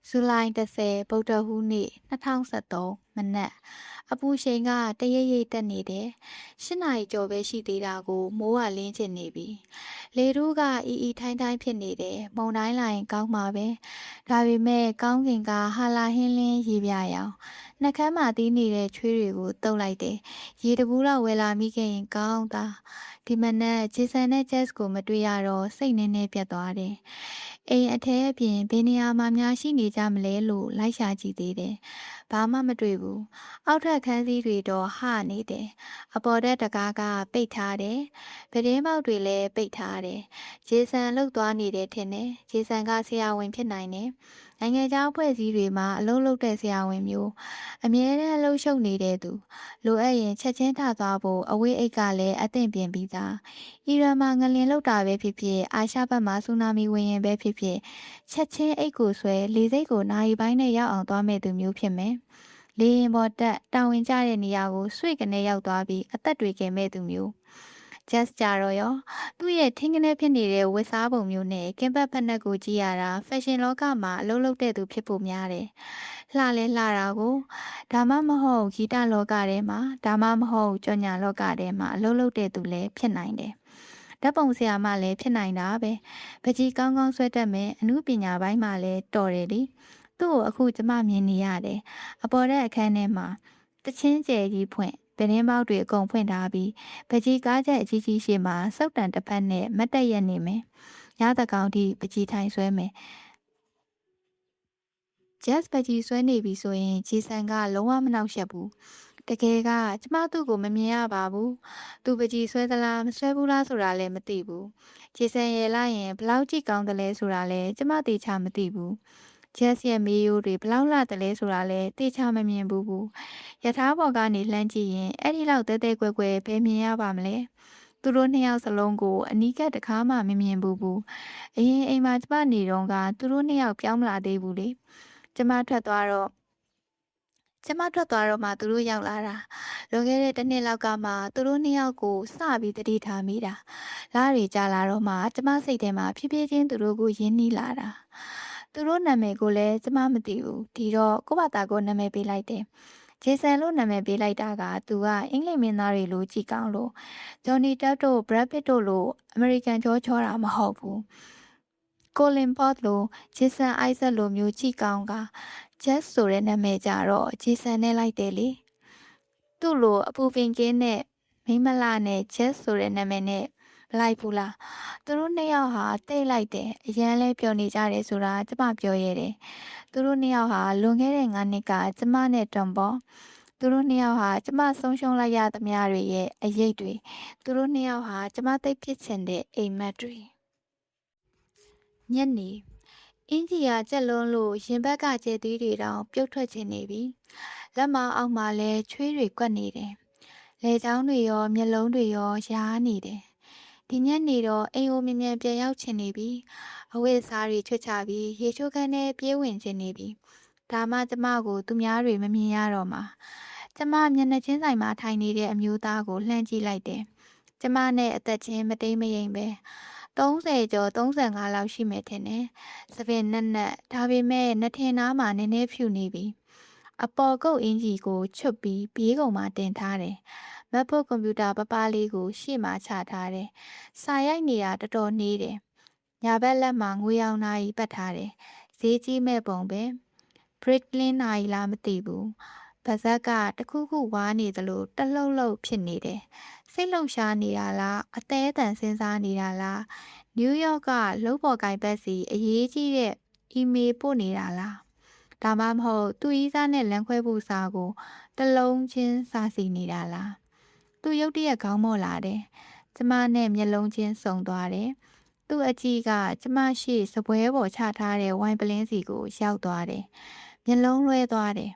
ဇူလိုင်10ဗုဒ္ဓဟူးနေ့2013မနက်အပူချိန်ကတရိပ်ရိပ်တက်နေတယ်8နာရီကျော်ပဲရှိသေးတာကိုမိုးကလင်းချင်နေပြီလေထုကအီအီထိုင်းထိုင်းဖြစ်နေတယ်မုန်တိုင်းလာရင်ကောင်းမှာပဲဒါပေမဲ့ကောင်းကင်ကဟာလာဟင်းလင်းရေပြရောင်နှက်ခမ်းမှာတီးနေတဲ့ချွေးတွေကိုတုပ်လိုက်တယ်ရေတဘူးတော့ဝယ်လာမိခဲ့ရင်ကောင်းတာဒီမနက်ဂျေဆန်နဲ့ဂျက်စ်ကိုမတွေ့ရတော့စိတ်နည်းနည်းပြတ်သွားတယ်အိမ်အထဲအပြင်ဘယ်နေရာမှာများရှိနေကြမလဲလို့လိုက်ရှာကြည့်သေးတယ်။ဘာမှမတွေ့ဘူး။အောက်ထပ်ခန်းစည်းတွေတော့ဟနေတယ်။အပေါ်ထပ်တကားကပိတ်ထားတယ်။ပြတင်းပေါက်တွေလည်းပိတ်ထားတယ်။ဂျေဆန်လှုပ်သွားနေတယ်ထင်တယ်။ဂျေဆန်ကဆရာဝန်ဖြစ်နိုင်တယ်။နိုင်ငံခြားအဖွဲ့အစည်းတွေမှာအလုပ်လုပ်တဲ့ဆရာဝန်မျိုးအမြဲတမ်းလှုပ်ရှုပ်နေတဲ့သူလိုအပ်ရင်ချက်ချင်းထသွားဖို့အဝေးအိတ်ကလည်းအသင့်ပြင်ပြီးသား။အီရန်မှာငလျင်လှုပ်တာပဲဖြစ်ဖြစ်အာရှဘက်မှာဆူနာမီဝင်ရင်ပဲဖြစ်ဖြစ်ချက်ချင်းအိတ်ကိုဆွဲလေစိတ်ကိုနာရီပိုင်းနဲ့ရောက်အောင်သွားမဲ့သူမျိုးဖြစ်မယ်။လေရင်ပေါ်တက်တာဝန်ကျတဲ့နေရာကိုဆွေကနေရောက်သွားပြီးအသက်တွေကယ်မဲ့သူမျိုး။ just ကြတော့ရောသူ့ရဲ့ထင်းကနေဖြစ်နေတဲ့ဝတ်စားပုံမျိုးနဲ့ကင်ဘတ်ဖက်နှက်ကိုကြည့်ရတာဖက်ရှင်လောကမှာအလုပ်လုပ်တဲ့သူဖြစ်ဖို့များတယ်။လှလဲလှတာကိုဒါမှမဟုတ်ဂီတလောကထဲမှာဒါမှမဟုတ်ကြော်ညာလောကထဲမှာအလုပ်လုပ်တဲ့သူလည်းဖြစ်နိုင်တယ်။ဓာတ်ပုံဆရာမလည်းဖြစ်နိုင်တာပဲပကြီးကောင်းကောင်းဆွဲတတ်မယ်အမှုပညာပိုင်းမှာလည်းတော်တယ်လေသူ့ကိုအခုကျမမြင်နေရတယ်အပေါ်တဲ့အခန်းထဲမှာတချင်းကျယ်ကြီးဖွင့်ပင်းပေါက်တွေအကုန်ဖွင့်ထားပြီးပကြီးကားချက်အကြီးကြီးရှိမှစောက်တန်တစ်ဖက်နဲ့မတ်တက်ရက်နေမယ်ရသကောင်ထိပကြီးထိုင်ဆွဲမယ်ဂျက်ပကြီးဆွဲနေပြီဆိုရင်ဂျီဆန်ကလုံးဝမနှောက်ယှက်ဘူးတကယ်ကကျမသူ့ကိုမမြင်ရပါဘူးသူပကြီးဆွဲသလားမဆွဲဘူးလားဆိုတာလည်းမသိဘူးဂျေဆန်ရဲ့လိုက်ရင်ဘလောက်ကြည့်ကောင်းတယ်လဲဆိုတာလည်းကျမသေချာမသိဘူးဂျက်ရဲ့မေးရိုးတွေဘလောက်လှတယ်လဲဆိုတာလည်းသေချာမမြင်ဘူးယထာဘော်ကနေလှမ်းကြည့်ရင်အဲ့ဒီလောက်တဲတဲကွယ်ကွယ်ဘယ်မြင်ရပါမလဲသူတို့နှစ်ယောက်စလုံးကိုအနီးကပ်တကားမှမမြင်ဘူးအရင်အိမ်မှာကျမနေတော့ကသူတို့နှစ်ယောက်ပြောင်းမလာသေးဘူးလေကျမထွက်သွားတော့မှသူတို့ရောက်လာတာလွန်ခဲ့တဲ့တစ်နှစ်လောက်ကမှသူတို့နှစ်ယောက်ကိုစပြီးတတိထားမိတာလားတွေကြာလာတော့မှကျမစိတ်ထဲမှာဖြည်းဖြည်းချင်းသူတို့ကိုယဉ်နီးလာတာသူတို့နာမည်ကိုလည်းကျမမသိဘူးဒီတော့ကိုယ့်ဘာသာကိုနာမည်ပေးလိုက်တယ်ဂျေဆန်လို့နာမည်ပေးလိုက်တာကသူကအင်္ဂလိပ်မင်းသားတွေလိုကြည်ကောင်းလို့ဂျော်နီတက်တို့ဘရက်ပစ်တို့လိုအမေရိကန်ချောတာမဟုတ်ဘူးကိုလင်ပေါ့လိုဂျေဆန်အိုက်ဇက်လိုမျိုးကြည်ကောင်းကဂျက်ဆိုတဲ့နာမည်ကြတော့ဂျေဆန်နဲ့လိုက်တယ်လေသူ့လိုအပူပင်ကင်းနဲ့မိမလာနဲ့ဂျက်ဆိုတဲ့နာမည်နဲ့မလိုက်ဘူးလားသူတို့နှစ်ယောက်ဟာတိတ်လိုက်တယ်အရန်လဲပြောနေကြတယ်ဆိုတာကျမပြောရတယ်သူတို့နှစ်ယောက်ဟာလွန်ခဲ့တဲ့9နှစ်ကကျမနဲ့တွန်ပေါ်သူတို့နှစ်ယောက်ဟာကျမဆုံးရှုံးလိုက်ရသမျှတွေရဲ့အရေးတွေသူတို့နှစ်ယောက်ဟာကျမသိဖြစ်ချင်တဲ့အိမ်မက်တွေညနေအင်ကြီးကကြက်လုံးလို့ရင်ဘက်ကကျဲသေးတွေတောင်ပြုတ်ထွက်ချင်နေပြီလက်မအောက်မှာလဲချွေးတွေကွက်နေတယ်လေချောင်းတွေရောမျက်လုံးတွေရောယားနေတယ်ဒီညနေတော့အိမ်ကိုမြင်မြန်ပြန်ရောက်ချင်နေပြီအဝတ်အစားတွေချွတ်ချပြီးရေချိုးခန်းထဲပြေးဝင်ချင်နေပြီဒါမှကျမကိုသူများတွေမမြင်ရတော့မှာကျမမျက်နှာချင်းဆိုင်မှာထိုင်နေတဲ့အမျိုးသားကိုလှမ်းကြည့်လိုက်တယ်ကျမနဲ့အသက်ချင်းမတိမ်မယိမ်ပဲ30ကျော်35လောက်ရှိမယ်ထင်တယ်။စပင်နက်နက်ဒါပေမဲ့နှထင်သားမှာနည်းနည်းဖြူနေပြီ။အပေါ်ကုတ်အင်ကြီးကိုချွတ်ပြီးဘေးကုံမှာတင်ထားတယ်။မက်ဖို့ကွန်ပျူတာပပလေးကိုရှေ့မှာချထားတယ်။စာရိုက်နေတာတော်တော်နေတယ်။ညာဘက်လက်မှာငွေရောင်နာရီပတ်ထားတယ်။ဈေးကြီးမဲ့ပုံပဲ။ Bricklin နာရီလားမသိဘူး။ပါဇက်ကတခုခုဝါနေသလိုတလှုပ်လှုပ်ဖြစ်နေတယ်။စိတ်လှုပ်ရှားနေတာလားအသေးအတန်စဉ်းစားနေတာလားနယူးယောက်ကလုပ်ပေါ်ကိုင်ဘက်စီအရေးကြီးတဲ့အီးမေးလ်ပို့နေတာလားဒါမှမဟုတ်သူ့ဤစားနဲ့လမ်းခွဲဖို့စာကိုတလုံးချင်းစာစီနေတာလားသူရုတ်တရက်ခေါင်းမော့လာတယ်ကျမနဲ့မျက်လုံးချင်းစုံသွားတယ်သူ့အကြည့်ကကျမရှိစပွဲပေါ်ချထားတဲ့ဝိုင်ပလင်းစီကိုရောက်သွားတယ်မျက်လုံးလွှဲသွားတယ်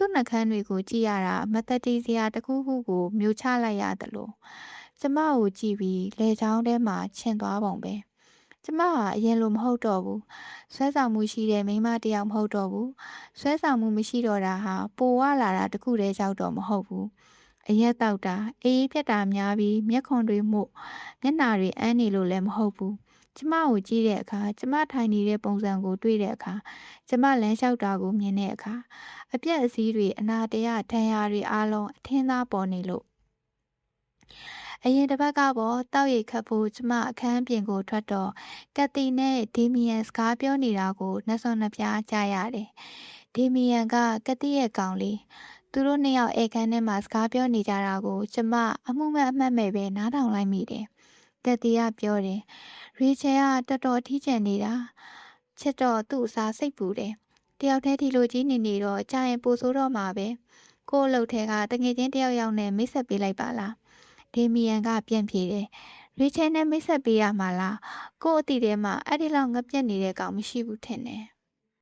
သူ့နှကန်းတွေကိုကြည့်ရတာမသက်တီးစရာတစ်ခုခုကိုမျိုးချလိုက်ရတယ်လို့ကျမကိုကြည့်ပြီးလေချောင်းထဲမှာချင်သွားပုံပဲကျမဟာအရင်လိုမဟုတ်တော့ဘူးဆွဲဆောင်မှုရှိတဲ့မိန်းမတစ်ယောက်မဟုတ်တော့ဘူးဆွဲဆောင်မှုမရှိတော့တာဟာပိုဝလာတာတခုတည်းရောက်တော့မဟုတ်ဘူးအရက်တောက်တာအေးဖြတ်တာများပြီးမျက်ခွန်တွေမှုမျက်နာတွေအန်းနေလို့လည်းမဟုတ်ဘူး ကျမကိုကြည့်တဲ့အခါကျမထိုင်နေတဲ့ပုံစံကိုတွေ့တဲ့အခါကျမလမ်းလျှောက်တာကိုမြင်တဲ့အခါအပြက်အစည်းတွေအနာတရဒဏ်ရာတွေအားလုံးအထင်းသားပေါ်နေလို့အရင်တစ်ပတ်ကပေါ်တောက်ရိတ်ခတ်ဖို့ကျမအခန်းပြင်ကိုထွက်တော့ကက်တီနဲ့ဒီမီယန်စကားပြောနေတာကိုနှစွန်နှပြားကြားရတယ်။ဒီမီယန်ကကက်တီရဲ့ကောင်လေးသူတို့နှစ်ယောက်ဧကန်ထဲမှာစကားပြောနေကြတာကိုကျမအမှုမဲ့အမှတ်မဲ့ပဲနားထောင်လိုက်မိတယ်။ကက်တီကပြောတယ်ရီချယ်ကတော်တော်ထီးကျန်နေတာချစ်တော့သူ့အစားစိတ်ပူတယ်။တယောက်တည်းဒီလိုကြီးနေနေတော့ကြာရင်ပိုဆိုးတော့မှာပဲ။ကို့အလုပ်ထဲကတငယ်ချင်းတယောက်ယောက်နဲ့မိတ်ဆက်ပေးလိုက်ပါလား။ဒေမီယန်ကပြန်ဖြေတယ်။ရီချယ်နဲ့မိတ်ဆက်ပေးရမှာလား။ကို့အတီထဲမှာအဲ့ဒီလောက်ငပြက်နေတဲ့ကောင်မရှိဘူးထင်တယ်။